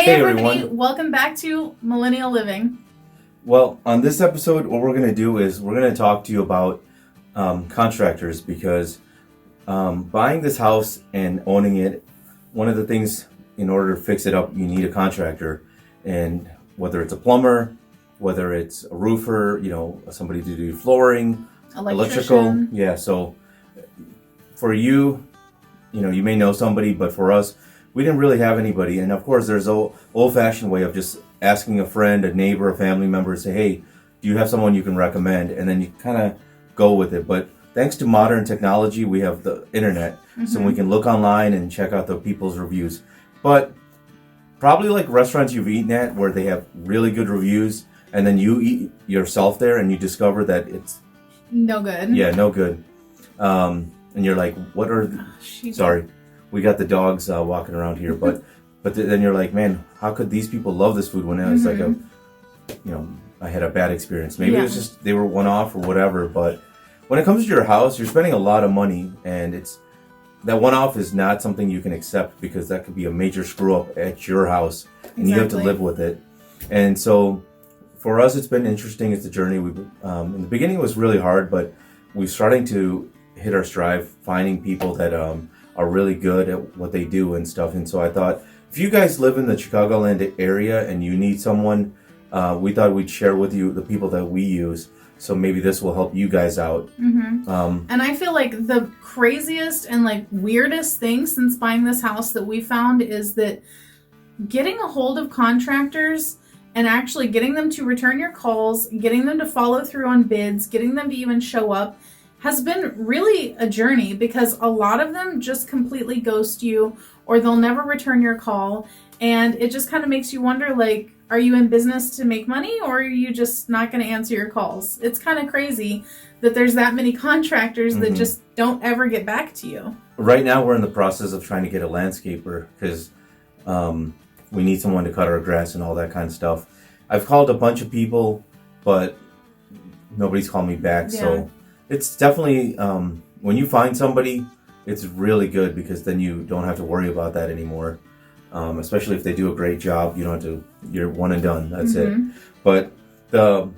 Hey everybody, welcome back to Millennial Living. Well, on this episode, what we're going to do is we're going to talk to you about contractors because buying this house and owning it, one of the things in order to fix it up, you need a contractor. And whether it's a plumber, whether it's a roofer, somebody to do flooring, electrical. Yeah, so for you, you may know somebody, but for us, we didn't really have anybody. And of course, there's an old-fashioned way of just asking a friend, a neighbor, a family member, say, hey, do you have someone you can recommend? And then you kind of go with it. But thanks to modern technology, we have the internet, so we can look online and check out the people's reviews. But probably like restaurants you've eaten at where they have really good reviews, and then you eat yourself there and you discover that it's no good. Yeah, no good. And you're like, what are sorry, we got the dogs walking around here, but then you're like, man, how could these people love this food when it was like I had a bad experience. Maybe it was just they were one off or whatever. But when it comes to your house, you're spending a lot of money, and that one off is not something you can accept because that could be a major screw up at your house, and you have to live with it. And so for us, it's been interesting. It's a journey. We in the beginning it was really hard, but we're starting to hit our stride, finding people that are really good at what they do and stuff. And so I thought, if you guys live in the Chicagoland area and you need someone, we thought we'd share with you the people that we use. So maybe this will help you guys out. And I feel like the craziest and weirdest thing since buying this house that we found is that getting a hold of contractors and actually getting them to return your calls, getting them to follow through on bids, getting them to even show up has been really a journey, because a lot of them just completely ghost you or they'll never return your call. And it just kind of makes you wonder, are you in business to make money, or are you just not going to answer your calls? It's kind of crazy that there's that many contractors that just don't ever get back to you. Right now we're in the process of trying to get a landscaper because we need someone to cut our grass and all that kind of stuff. I've called a bunch of people, but nobody's called me back. Yeah. So it's definitely, when you find somebody, it's really good because then you don't have to worry about that anymore. Especially if they do a great job, you don't have to, you're one and done, that's it. But the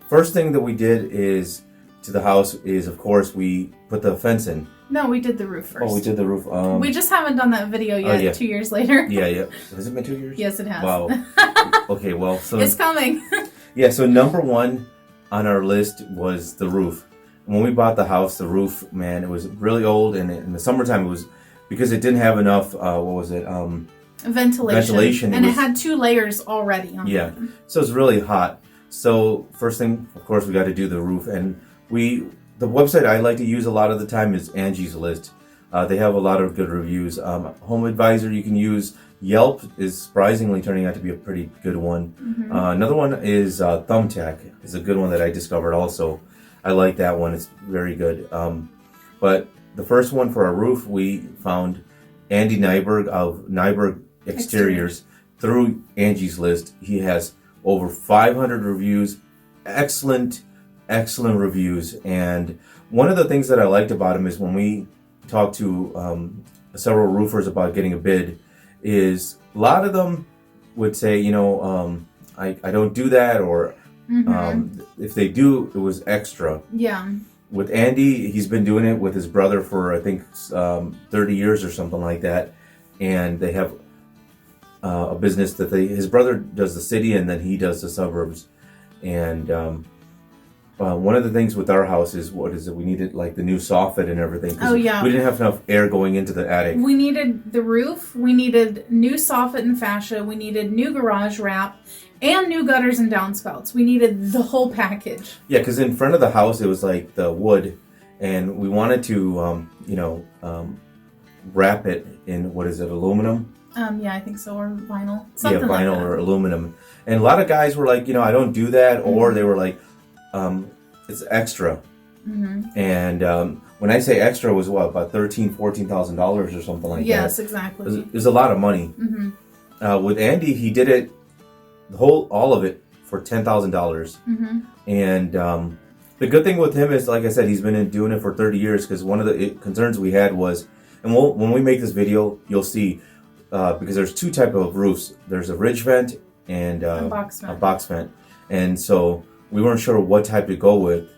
first thing that we did to the house is, of course, we put the fence in. No, we did the roof first. Oh, we did the roof. We just haven't done that video yet, 2 years later. Yeah. Has it been 2 years? Yes, it has. Wow. Okay, well. So it's coming. Yeah, so number one on our list was the roof. When we bought the house, the roof, man, it was really old, and in the summertime it was, because it didn't have enough, ventilation. And it had 2 layers already on it. Yeah, so it's really hot. So first thing, of course, we got to do the roof. And the website I like to use a lot of the time is Angie's List. They have a lot of good reviews. Home Advisor you can use. Yelp is surprisingly turning out to be a pretty good one. Another one is Thumbtack. Is a good one that I discovered also. I like that one. It's very good. But the first one for our roof, we found Andy NYBERG of NYBERG Exteriors through Angie's List. He has over 500 reviews, excellent reviews. And one of the things that I liked about him is when we talked to several roofers about getting a bid, is a lot of them would say, I don't do that, or if they do, it was extra. Yeah. With Andy, he's been doing it with his brother for, I think, 30 years or something like that. And they have a business that his brother does the city and then he does the suburbs. And one of the things with our house is, we needed the new soffit and everything. Oh, yeah. We didn't have enough air going into the attic. We needed the roof. We needed new soffit and fascia. We needed new garage wrap. And new gutters and downspouts. We needed the whole package. Yeah, because in front of the house, it was the wood. And we wanted to, wrap it in, aluminum? Yeah, I think so, or vinyl. Something vinyl or aluminum. And a lot of guys were like, I don't do that. Or they were like, it's extra. And when I say extra, it was about $13,000, $14,000 or something like that. Yes, exactly. It was a lot of money. With Andy, he did it, all of it, for $10,000. And the good thing with him is, like I said, he's been doing it for 30 years. Because one of the concerns we had was, and when we make this video, you'll see, because there's two type of roofs. There's a ridge vent and A box vent. And so we weren't sure what type to go with.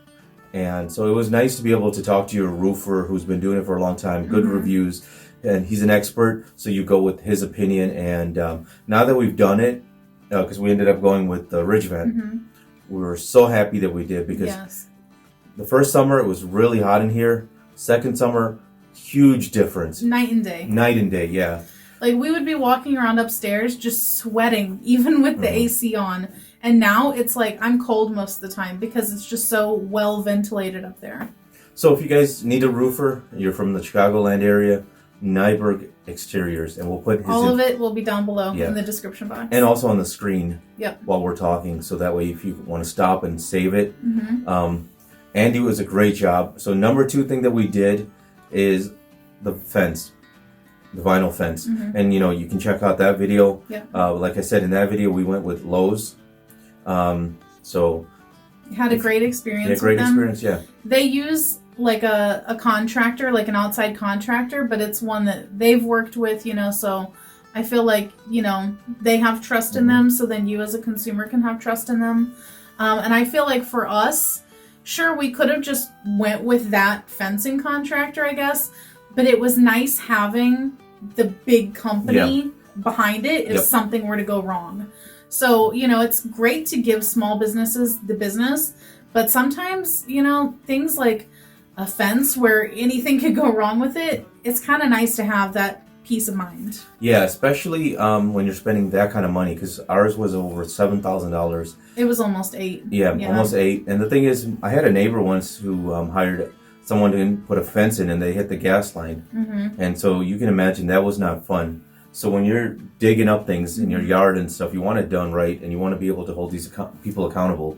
And so it was nice to be able to talk to your roofer who's been doing it for a long time, good reviews, and he's an expert, so you go with his opinion. And now that we've done it, because we ended up going with the ridge vent, we were so happy that we did, because the first summer it was really hot in here. Second summer, huge difference. Night and day. Night and day, yeah. Like, we would be walking around upstairs just sweating, even with the AC on. And now it's like I'm cold most of the time because it's just so well ventilated up there. So if you guys need a roofer, you're from the Chicagoland area, NYBERG Exteriors, and we'll put his all of it will be down below in the description box. And also on the screen Yep. while we're talking, so that way if you want to stop and save it. Andy was a great job. So number 2 thing that we did is the fence. The vinyl fence. And you can check out that video. Like I said, in that video we went with Lowe's. So had a great experience with great them. experience, yeah. They use like a contractor, like an outside contractor, but it's one that they've worked with, so I feel like, they have trust in them, so then you as a consumer can have trust in them. And I feel like for us, sure, we could have just went with that fencing contractor, I guess, but it was nice having the big company behind it if something were to go wrong. So, it's great to give small businesses the business, but sometimes, things like a fence where anything could go wrong with it, it's kind of nice to have that peace of mind. Yeah, especially when you're spending that kind of money, because ours was over $7,000. It was almost $8,000. Yeah, almost $8,000. And the thing is, I had a neighbor once who hired someone to put a fence in, and they hit the gas line. And so you can imagine that was not fun. So when you're digging up things in your yard and stuff, you want it done right, and you want to be able to hold these people accountable,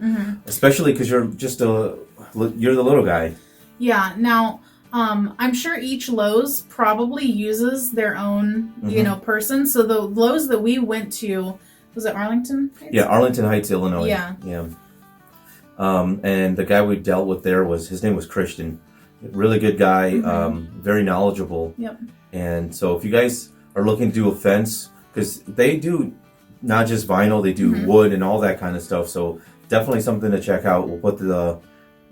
especially because you're the little guy. Yeah. Now, I'm sure each Lowe's probably uses their own, person. So the Lowe's that we went to, was it Arlington Heights? Yeah, Arlington Heights, Illinois. Yeah. And the guy we dealt with there his name was Christian. Really good guy, very knowledgeable. Yep. And so if you guys are looking to do a fence, because they do not just vinyl, they do wood and all that kind of stuff. So definitely something to check out. We'll put the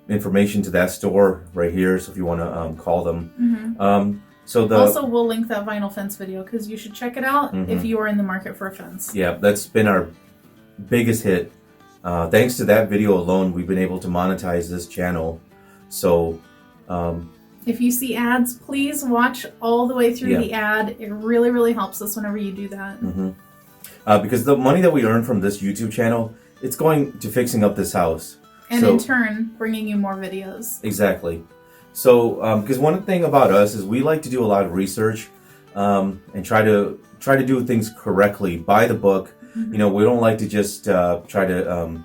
information to that store right here, so if you want to call them. Also, we'll link that vinyl fence video, because you should check it out if you are in the market for a fence. Yeah, that's been our biggest hit. Thanks to that video alone, we've been able to monetize this channel. So if you see ads, please watch all the way through the ad. It really, really helps us whenever you do that. Because the money that we earn from this YouTube channel, it's going to fixing up this house. And in turn, bringing you more videos. Exactly. So, because one thing about us is we like to do a lot of research and try to do things correctly, by the book. We don't like to just try to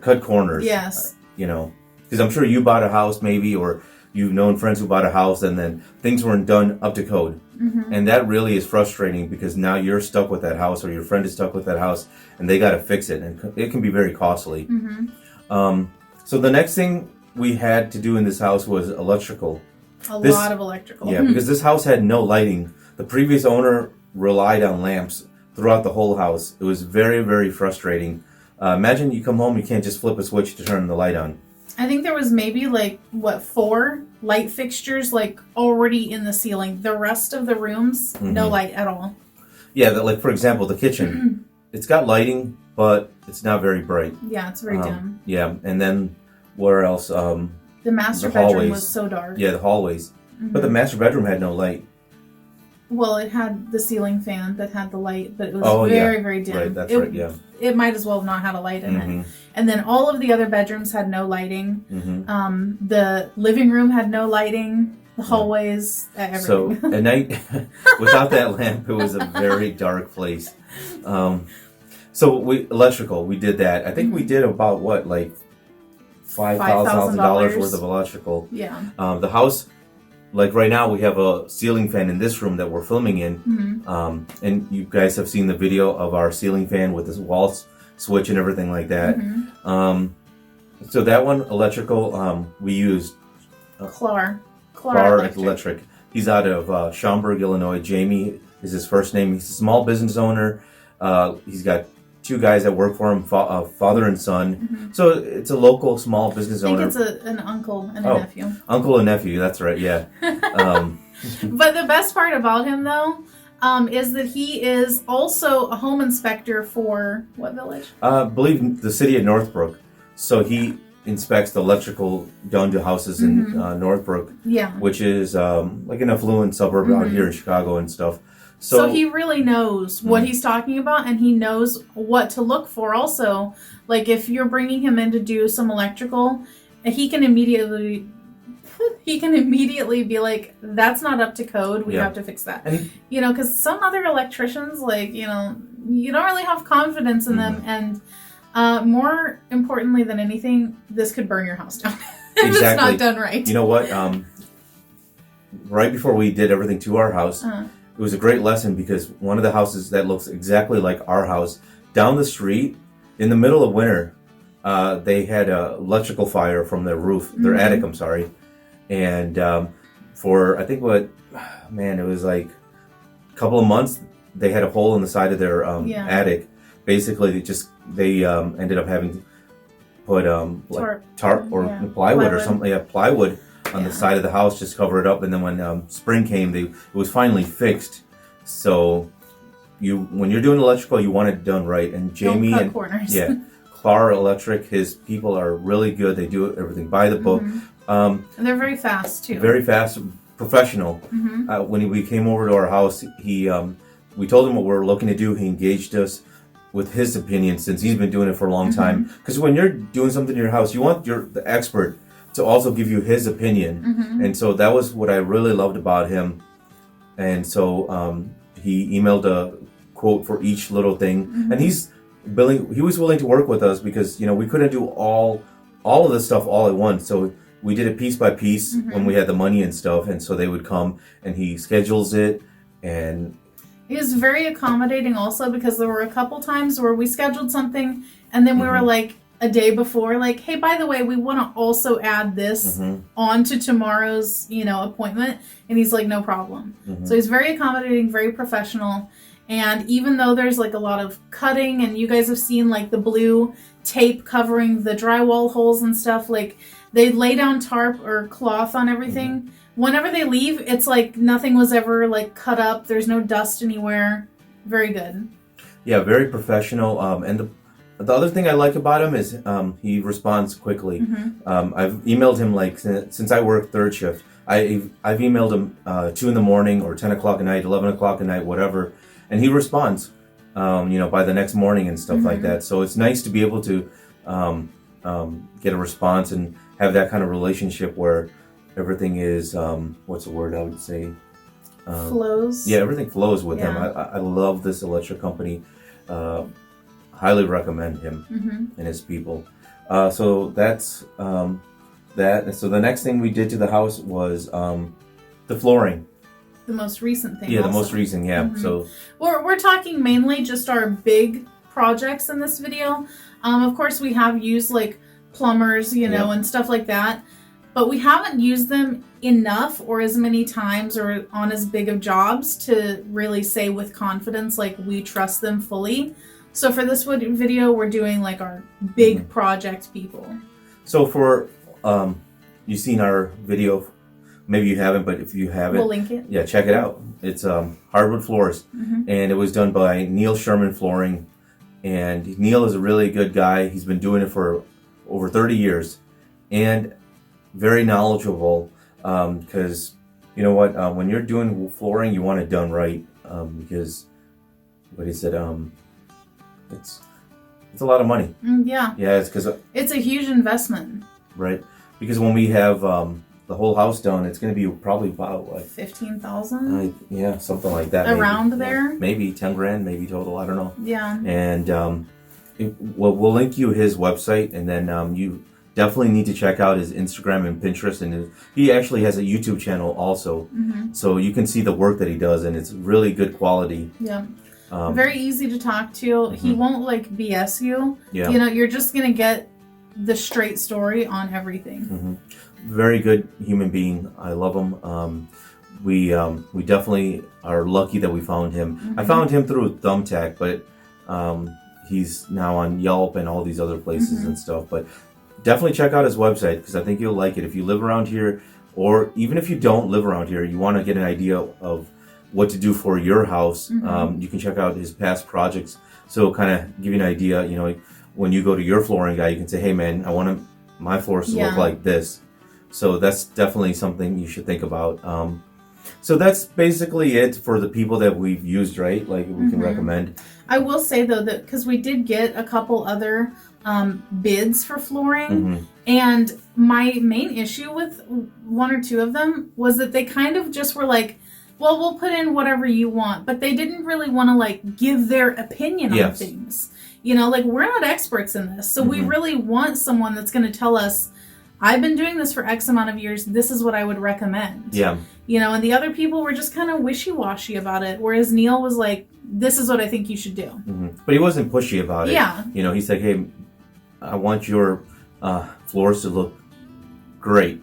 cut corners. Yes. Because I'm sure you bought a house maybe, or you've known friends who bought a house and then things weren't done up to code. And that really is frustrating, because now you're stuck with that house, or your friend is stuck with that house, and they got to fix it, and it can be very costly. So the next thing we had to do in this house was electrical. A lot of electrical. Yeah, because this house had no lighting. The previous owner relied on lamps throughout the whole house. It was very, very frustrating. Imagine you come home, you can't just flip a switch to turn the light on. I think there was maybe 4 light fixtures already in the ceiling. The rest of the rooms, no light at all. Yeah, for example, the kitchen. It's got lighting, but it's not very bright. Yeah, it's very dim. Yeah, and then where else? The master bedroom was so dark. Yeah, the hallways. But the master bedroom had no light. Well, it had the ceiling fan that had the light, but it was very, very dim. Right, that's right, yeah. It might as well have not had a light in it. And then all of the other bedrooms had no lighting. The living room had no lighting. The hallways, everything. So at night, without that lamp, it was a very dark place. So electrical, we did that. I think we did about $5,000 worth of electrical. Yeah. The house, right now, we have a ceiling fan in this room that we're filming in. And you guys have seen the video of our ceiling fan with this wall switch and everything like that. So that one, electrical, we used CLAR Electric. He's out of Schaumburg, Illinois. Jamie is his first name. He's a small business owner. He's got 2 guys that work for him, father and son. So it's a local small business owner. I think it's an uncle and a nephew. Uncle and nephew, that's right, yeah. But the best part about him, though, is that he is also a home inspector for what village? I believe the city of Northbrook. So he inspects the electrical done to houses in Northbrook, which is like an affluent suburb out here in Chicago and stuff. So he really knows what he's talking about, and he knows what to look for also. Like if you're bringing him in to do some electrical, he can immediately be like, that's not up to code. We have to fix that. You know, because some other electricians, like, you know, you don't really have confidence in them. And more importantly than anything, this could burn your house down if it's not done right. You know what? Right before we did everything to our house, it was a great lesson because one of the houses that looks exactly like our house, down the street, in the middle of winter, they had an electrical fire from their roof, their attic, I'm sorry. And for, I think it was like a couple of months, they had a hole in the side of their attic. Basically, they ended up having to put like tarp or plywood or something, plywood on the side of the house, just cover it up. And then when spring came, it was finally fixed. So when you're doing electrical, you want it done right. And Jamie and corners. CLAR Electric, his people are really good. They do everything by the book. And they're very fast too. Very fast, professional. When we came over to our house, we told him what we were looking to do. He engaged us with his opinion since he's been doing it for a long time. Because when you're doing something in your house, you want the expert to also give you his opinion. And so that was what I really loved about him. And so he emailed a quote for each little thing. And he was willing to work with us because, you know, we couldn't do all of this stuff all at once. So we did it piece by piece when we had the money and stuff. And so they would come and he schedules it. And he was very accommodating also because there were a couple times where we scheduled something and then we were like, a day before, like, hey, by the way, we want to also add this on to tomorrow's, you know, appointment. And he's like, no problem. So he's very accommodating, very professional. And even though there's like a lot of cutting and you guys have seen like the blue tape covering the drywall holes and stuff, like they lay down tarp or cloth on everything. Whenever they leave, it's like nothing was ever like cut up. There's no dust anywhere. Very good. Yeah, very professional. And the other thing I like about him is he responds quickly. I've emailed him like since I work third shift. I've emailed him 2 in the morning or 10 o'clock at night, 11 o'clock at night, whatever, and he responds. You know, by the next morning and stuff like that. So it's nice to be able to get a response and have that kind of relationship where everything is what's the word I would say? Flows. Yeah, everything flows with him. I love this electric company. Highly recommend him and his people. So that's that. So the next thing we did to the house was the flooring. The most recent thing. Yeah, the most recent. Yeah. So we're talking mainly just our big projects in this video. Of course, we have used like plumbers, you know, and stuff like that, but we haven't used them enough or as many times or on as big of jobs to really say with confidence like we trust them fully. So for this video, we're doing like our big project people. So for, you've seen our video, maybe you haven't, but if you haven't, we'll link it. Yeah, check it out. It's Hardwood Floors, and it was done by Neal SHERMAN Flooring. And Neal is a really good guy. He's been doing it for over 30 years and very knowledgeable because, you know what, when you're doing flooring, you want it done right because, what he said, it's a lot of money. Yeah. Yeah, it's because it's a huge investment. Right, because when we have the whole house done, it's going to be probably about what, 15,000. Yeah, something like that. Around maybe. there. Yeah, maybe 10 grand, maybe total. I don't know. Yeah. And we'll link you his website, and then you definitely need to check out his Instagram and Pinterest, and he actually has a YouTube channel also, so you can see the work that he does, and it's really good quality. Yeah. Very easy to talk to. He won't like BS you. Yeah. You know, you're just gonna get the straight story on everything. Very good human being. I love him. we definitely are lucky that we found him. I found him through Thumbtack, but he's now on Yelp and all these other places and stuff. But definitely check out his website because I think you'll like it. If you live around here, or even if you don't live around here, you want to get an idea of what to do for your house, you can check out his past projects. So kind of give you an idea, you know, when you go to your flooring guy, you can say, hey man, I want my floors to look like this. So that's definitely something you should think about. So that's basically it for the people that we've used, right? Like we can recommend. I will say though that because we did get a couple other bids for flooring, and my main issue with one or two of them was that they kind of just were like, well, we'll put in whatever you want, but they didn't really want to like give their opinion on things. You know, like we're not experts in this, so we really want someone that's going to tell us, I've been doing this for X amount of years, this is what I would recommend. Yeah. You know, and the other people were just kind of wishy-washy about it, whereas Neal was like, this is what I think you should do. But he wasn't pushy about it. Yeah. You know, he's like, hey, I want your floors to look great.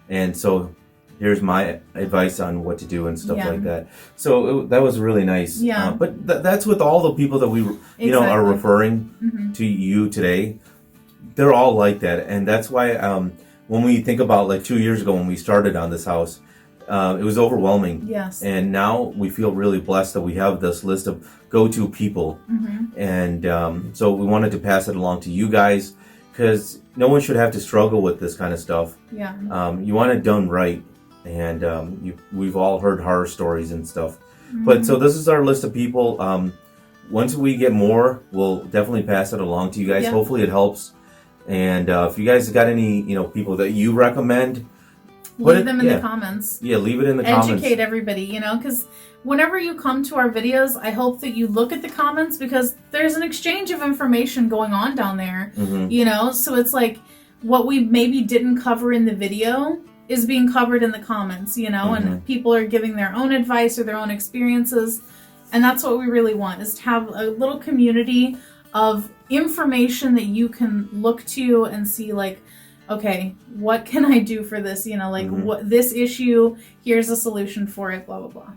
And so here's my advice on what to do and stuff like that. So that was really nice. Yeah. But that's with all the people that we, you know, are referring to you today. They're all like that. And that's why when we think about like 2 years ago when we started on this house, it was overwhelming. Yes. And now we feel really blessed that we have this list of go-to people. And so we wanted to pass it along to you guys because no one should have to struggle with this kind of stuff. Yeah. You want it done right. And we've all heard horror stories and stuff. But so this is our list of people. Once we get more, we'll definitely pass it along to you guys. Hopefully it helps. And if you guys got any, you know, people that you recommend, leave them in the comments. Yeah, leave it in the comments. Educate everybody, you know, because whenever you come to our videos, I hope that you look at the comments because there's an exchange of information going on down there, you know, so it's like what we maybe didn't cover in the video is being covered in the comments, you know, and people are giving their own advice or their own experiences. And that's what we really want, is to have a little community of information that you can look to and see like, okay, what can I do for this? You know, like what this issue, here's a solution for it, blah, blah, blah.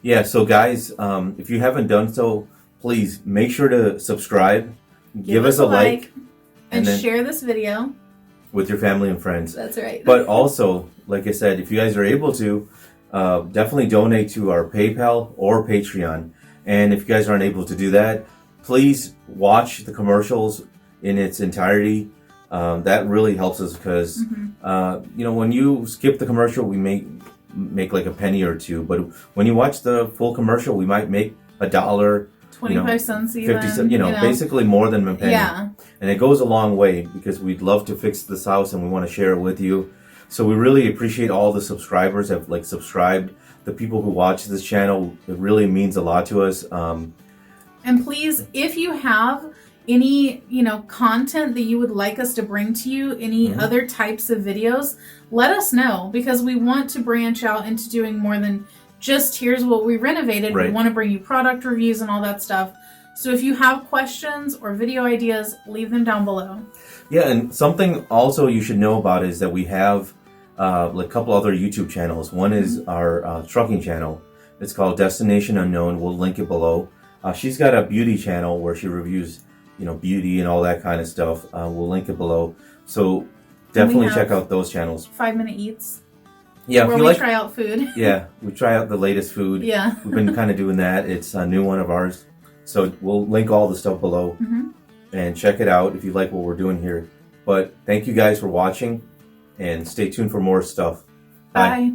Yeah. So guys, if you haven't done so, please make sure to subscribe, give us a like, and share this video with your family and friends. That's right. But also, like I said, if you guys are able to, definitely donate to our PayPal or Patreon. And if you guys aren't able to do that, please watch the commercials in its entirety. That really helps us because, you know, when you skip the commercial, we make like a penny or two. But when you watch the full commercial, we might make $1, 25 cents even. 50 cents, you know, basically more than a penny. Yeah. And it goes a long way because we'd love to fix this house and we want to share it with you. So we really appreciate all the subscribers that have like subscribed, the people who watch this channel. It really means a lot to us. And please, if you have any, you know, content that you would like us to bring to you, any other types of videos, let us know because we want to branch out into doing more than just here's what we renovated. We want to bring you product reviews and all that stuff. So if you have questions or video ideas, leave them down below. Yeah, and something also you should know about is that we have like a couple other YouTube channels. One is our trucking channel. It's called Destination Unknown. We'll link it below. She's got a beauty channel where she reviews, you know, beauty and all that kind of stuff. We'll link it below. So definitely check out those channels. 5-Minute Eats. Yeah, where we try out food. Yeah, we try out the latest food. Yeah. We've been kind of doing that. It's a new one of ours. So we'll link all the stuff below and check it out if you like what we're doing here. But thank you guys for watching and stay tuned for more stuff. Bye.